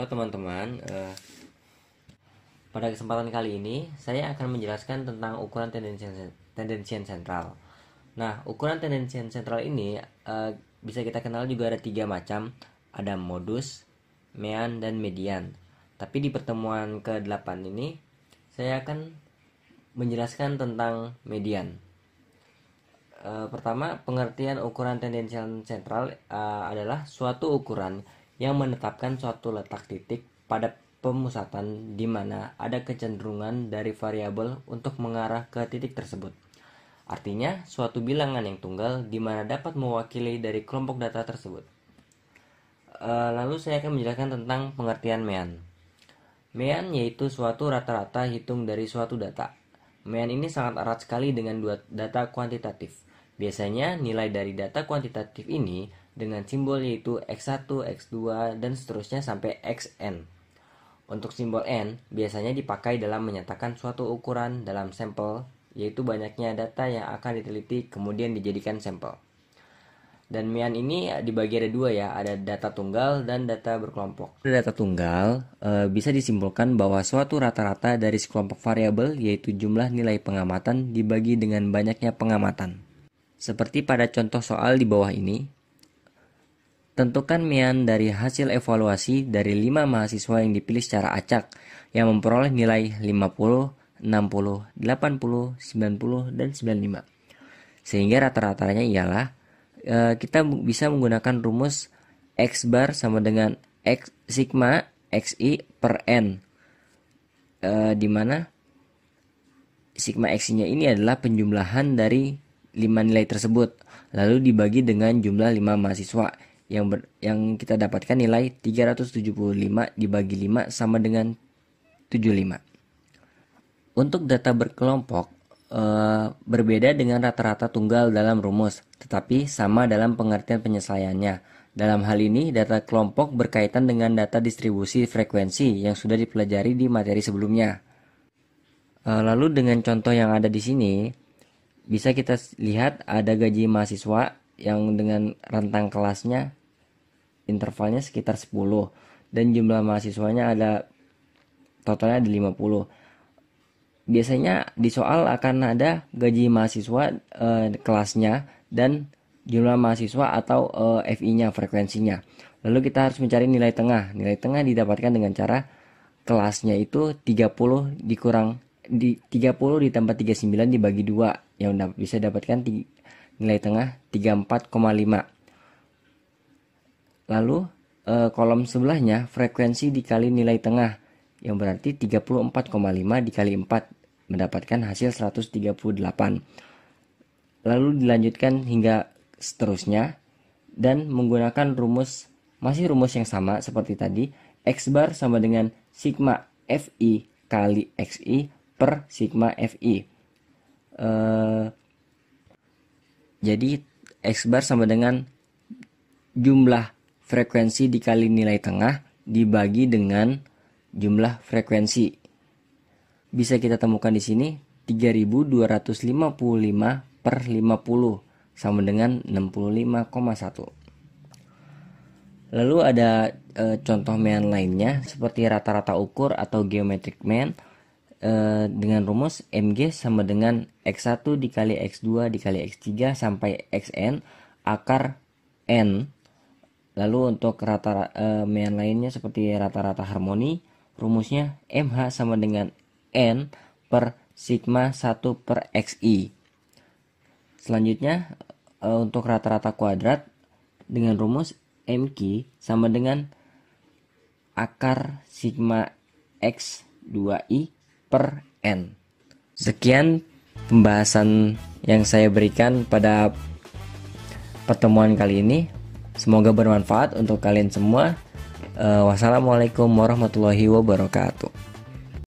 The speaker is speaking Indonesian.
teman-teman. Pada kesempatan kali ini saya akan menjelaskan tentang ukuran tendensian sentral. Nah, ukuran tendensian sentral ini bisa kita kenal juga ada 3 macam. Ada modus, mean, dan median. Tapi di pertemuan ke-8 ini saya akan menjelaskan tentang median. Pertama, pengertian ukuran tendensial sentral adalah suatu ukuran yang menetapkan suatu letak titik pada pemusatan di mana ada kecenderungan dari variabel untuk mengarah ke titik tersebut. Artinya, suatu bilangan yang tunggal di mana dapat mewakili dari kelompok data tersebut. Lalu saya akan menjelaskan tentang pengertian mean. Mean yaitu suatu rata-rata hitung dari suatu data. Mean ini sangat erat sekali dengan data kuantitatif. Biasanya nilai dari data kuantitatif ini dengan simbol yaitu X1, X2, dan seterusnya sampai Xn. Untuk simbol N biasanya dipakai dalam menyatakan suatu ukuran dalam sampel, yaitu banyaknya data yang akan diteliti kemudian dijadikan sampel. Dan mean ini dibagi ada 2 ya, ada data tunggal dan data berkelompok. Data tunggal bisa disimpulkan bahwa suatu rata-rata dari sekelompok variabel yaitu jumlah nilai pengamatan dibagi dengan banyaknya pengamatan. Seperti pada contoh soal di bawah ini, tentukan mean dari hasil evaluasi dari 5 mahasiswa yang dipilih secara acak yang memperoleh nilai 50, 60, 80, 90, dan 95. Sehingga rata-ratanya ialah kita bisa menggunakan rumus X bar sama dengan X sigma XI per N, di mana sigma XI-nya ini adalah penjumlahan dari 5 nilai tersebut, lalu dibagi dengan jumlah 5 mahasiswa yang kita dapatkan nilai 375 dibagi 5 sama dengan 75. Untuk data berkelompok berbeda dengan rata-rata tunggal dalam rumus, tetapi sama dalam pengertian penyesuaiannya. Dalam hal ini, data kelompok berkaitan dengan data distribusi frekuensi yang sudah dipelajari di materi sebelumnya. Lalu dengan contoh yang ada di sini, bisa kita lihat ada gaji mahasiswa yang dengan rentang kelasnya intervalnya sekitar 10 dan jumlah mahasiswanya ada totalnya ada 50. Biasanya di soal akan ada gaji mahasiswa kelasnya dan jumlah mahasiswa atau FI-nya, frekuensinya. Lalu kita harus mencari nilai tengah. Nilai tengah didapatkan dengan cara kelasnya itu 30 ditambah 39 dibagi 2 yang bisa dapatkan nilai tengah 34,5. Lalu kolom sebelahnya frekuensi dikali nilai tengah yang berarti 34,5 dikali 4 mendapatkan hasil 138. Lalu dilanjutkan hingga seterusnya dan menggunakan rumus yang sama seperti tadi, X bar sama dengan sigma FI kali XI per sigma FI. Jadi X bar sama dengan jumlah frekuensi dikali nilai tengah dibagi dengan jumlah frekuensi. Bisa kita temukan di sini 3255 per 50 sama dengan 65,1. Lalu ada contoh mean lainnya seperti rata-rata ukur atau geometric mean dengan rumus Mg sama dengan X1 dikali X2 dikali X3 sampai Xn akar N. Lalu untuk mean lainnya seperti rata-rata harmoni, rumusnya MH sama dengan N per sigma 1 per XI. Selanjutnya untuk rata-rata kuadrat dengan rumus MQ sama dengan akar sigma X2I per N. Sekian pembahasan yang saya berikan pada pertemuan kali ini. Semoga bermanfaat untuk kalian semua. Wassalamualaikum warahmatullahi wabarakatuh.